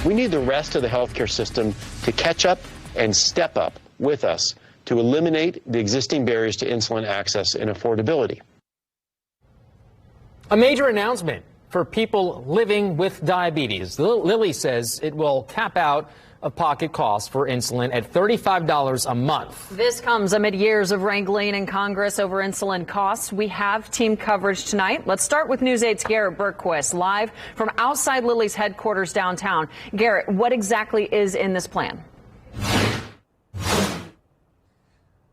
We need the rest of the healthcare system to catch up and step up with us to eliminate the existing barriers to insulin access and affordability. A major announcement for people living with diabetes. Lilly says it will cap out of-pocket costs for insulin at $35 a month. This comes amid years of wrangling in Congress over insulin costs. We have team coverage tonight. Let's start with News 8's Garrett Bergquist, live from outside Lilly's headquarters downtown. Garrett, what exactly is in this plan?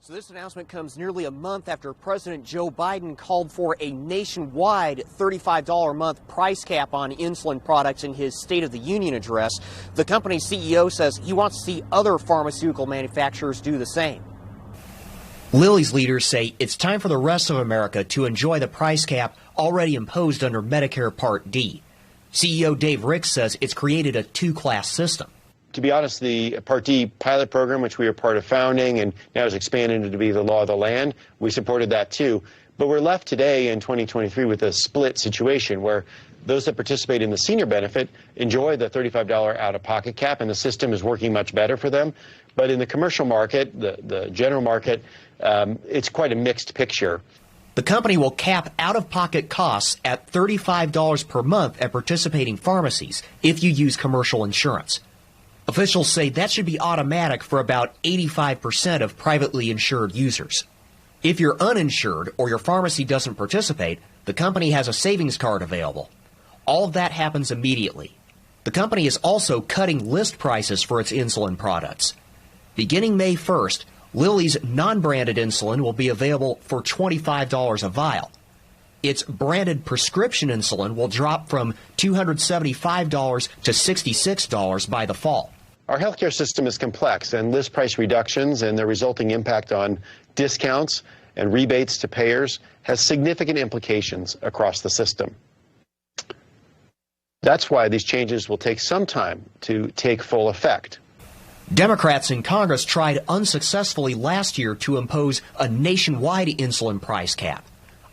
So this announcement comes nearly a month after President Joe Biden called for a nationwide $35 a month price cap on insulin products in his State of the Union address. The company's CEO says he wants to see other pharmaceutical manufacturers do the same. Lilly's leaders say it's time for the rest of America to enjoy the price cap already imposed under Medicare Part D. CEO Dave Ricks says it's created a two-class system. To be honest, the Part D pilot program, which we were part of founding and now is expanded to be the law of the land, we supported that too. But we're left today in 2023 with a split situation where those that participate in the senior benefit enjoy the $35 out-of-pocket cap, and the system is working much better for them. But in the commercial market, the general market, it's quite a mixed picture. The company will cap out-of-pocket costs at $35 per month at participating pharmacies if you use commercial insurance. Officials say that should be automatic for about 85% of privately insured users. If you're uninsured or your pharmacy doesn't participate, the company has a savings card available. All of that happens immediately. The company is also cutting list prices for its insulin products. Beginning May 1st, Lilly's non-branded insulin will be available for $25 a vial. Its branded prescription insulin will drop from $275 to $66 by the fall. Our healthcare system is complex, and list price reductions and their resulting impact on discounts and rebates to payers has significant implications across the system. That's why these changes will take some time to take full effect. Democrats in Congress tried unsuccessfully last year to impose a nationwide insulin price cap.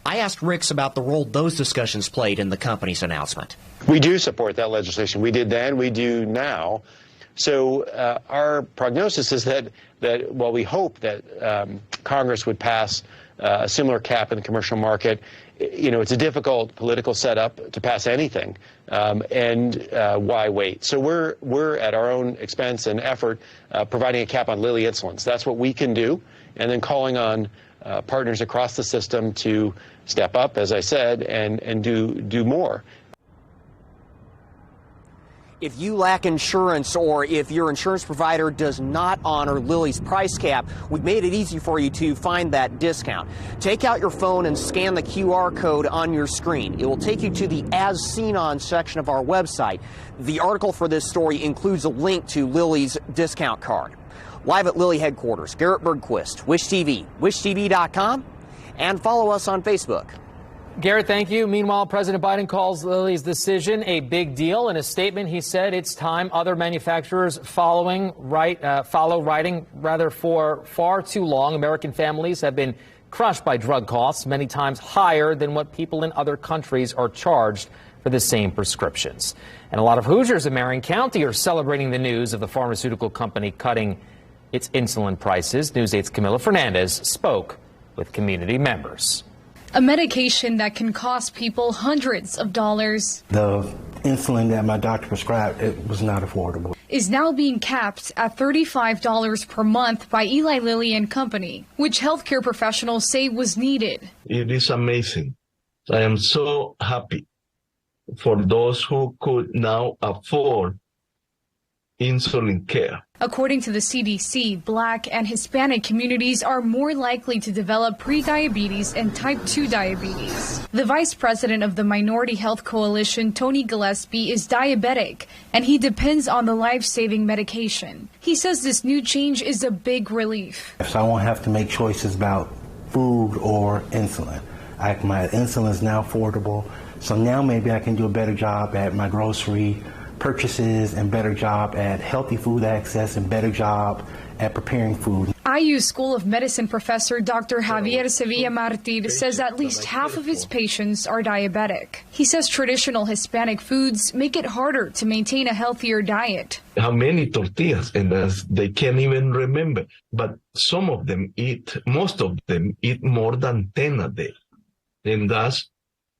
I asked Ricks about the role those discussions played in the company's announcement. We do support that legislation. We did then, we do now. So our prognosis is that while we hope that Congress would pass a similar cap in the commercial market, it's a difficult political setup to pass anything, and why wait? So we're at our own expense and effort providing a cap on Lilly insulins. That's what we can do, and then calling on partners across the system to step up, as I said, and do more. If you lack insurance or if your insurance provider does not honor Lilly's price cap, we've made it easy for you to find that discount. Take out your phone and scan the QR code on your screen. It will take you to the As Seen On section of our website. The article for this story includes a link to Lilly's discount card. Live at Lilly headquarters, Garrett Bergquist, Wish TV, wishtv.com, and follow us on Facebook. Garrett, thank you. Meanwhile, President Biden calls Lilly's decision a big deal. In a statement, he said it's time other manufacturers follow writing. For far too long, American families have been crushed by drug costs, many times higher than what people in other countries are charged for the same prescriptions. And a lot of Hoosiers in Marion County are celebrating the news of the pharmaceutical company cutting its insulin prices. News 8's Camila Fernandez spoke with community members. A medication that can cost people hundreds of dollars. The insulin that my doctor prescribed, it was not affordable. Is now being capped at $35 per month by Eli Lilly and Company, which healthcare professionals say was needed. It is amazing. I am so happy for those who could now afford insulin care. According to the CDC, Black and Hispanic communities are more likely to develop prediabetes and type 2 diabetes. The vice president of the Minority Health Coalition, Tony Gillespie, is diabetic, and he depends on the life-saving medication. He says this new change is a big relief. So I won't have to make choices about food or insulin. My insulin is now affordable, so now maybe I can do a better job at my grocery purchases and better job at healthy food access and better job at preparing food. IU School of Medicine professor Dr. Javier Sevilla Martir says at least half of his patients are diabetic. He says traditional Hispanic foods make it harder to maintain a healthier diet. How many tortillas? And they can't even remember. But most of them eat more than 10 a day. And that's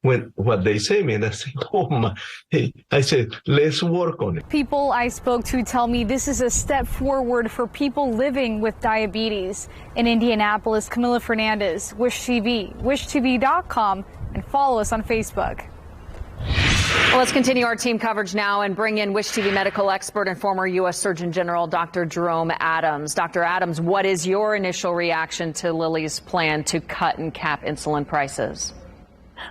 what they say, man. I say, oh my, hey, I said, let's work on it. People I spoke to tell me this is a step forward for people living with diabetes. In Indianapolis, Camila Fernandez, Wish TV, wishtv.com, and follow us on Facebook. Well, let's continue our team coverage now and bring in Wish TV medical expert and former U.S. Surgeon General Dr. Jerome Adams. Dr. Adams, what is your initial reaction to Lilly's plan to cut and cap insulin prices?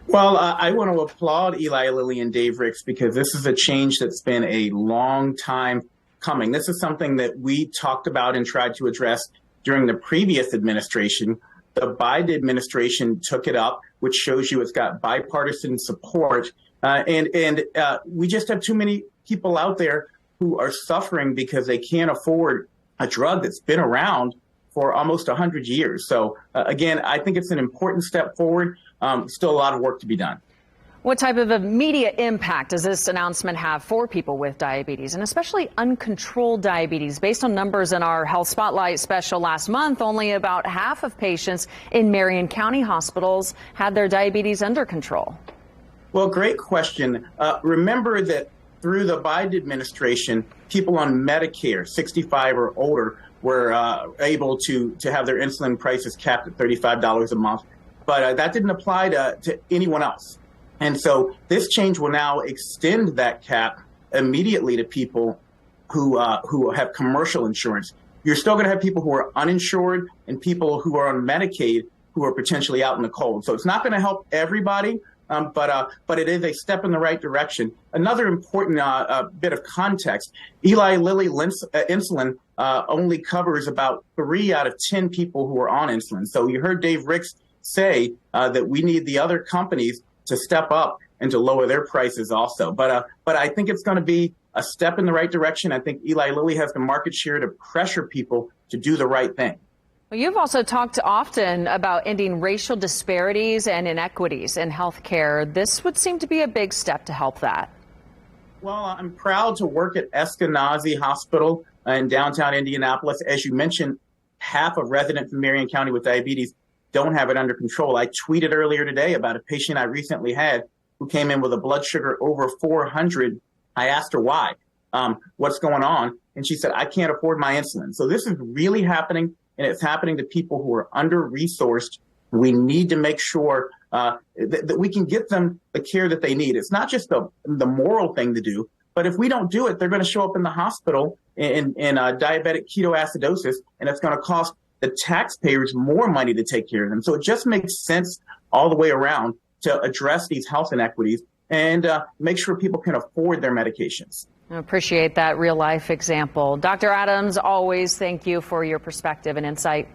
Well, I want to applaud Eli Lilly and Dave Ricks because this is a change that's been a long time coming. This is something that we talked about and tried to address during the previous administration. The Biden administration took it up, which shows you it's got bipartisan support. And we just have too many people out there who are suffering because they can't afford a drug that's been around for almost 100 years. So, again, I think it's an important step forward. Still a lot of work to be done. What type of immediate impact does this announcement have for people with diabetes, and especially uncontrolled diabetes? Based on numbers in our Health Spotlight special last month, only about half of patients in Marion County hospitals had their diabetes under control. Well, great question. Remember that through the Biden administration, people on Medicare, 65 or older, were able to have their insulin prices capped at $35 a month. But that didn't apply to anyone else. And so this change will now extend that cap immediately to people who have commercial insurance. You're still going to have people who are uninsured and people who are on Medicaid who are potentially out in the cold. So it's not going to help everybody, but it is a step in the right direction. Another important bit of context, Eli Lilly insulin only covers about 3 out of 10 people who are on insulin. So you heard Dave Ricks say that we need the other companies to step up and to lower their prices also. But I think it's going to be a step in the right direction. I think Eli Lilly has the market share to pressure people to do the right thing. Well, you've also talked often about ending racial disparities and inequities in healthcare. This would seem to be a big step to help that. Well, I'm proud to work at Eskenazi Hospital in downtown Indianapolis. As you mentioned, half of residents in Marion County with diabetes don't have it under control. I tweeted earlier today about a patient I recently had who came in with a blood sugar over 400. I asked her why, what's going on? And she said, I can't afford my insulin. So this is really happening, and it's happening to people who are under-resourced. We need to make sure that we can get them the care that they need. It's not just the moral thing to do, but if we don't do it, they're going to show up in the hospital in diabetic ketoacidosis, and it's going to cost the taxpayers more money to take care of them. So it just makes sense all the way around to address these health inequities and make sure people can afford their medications. I appreciate that real life example. Dr. Adams, always thank you for your perspective and insight.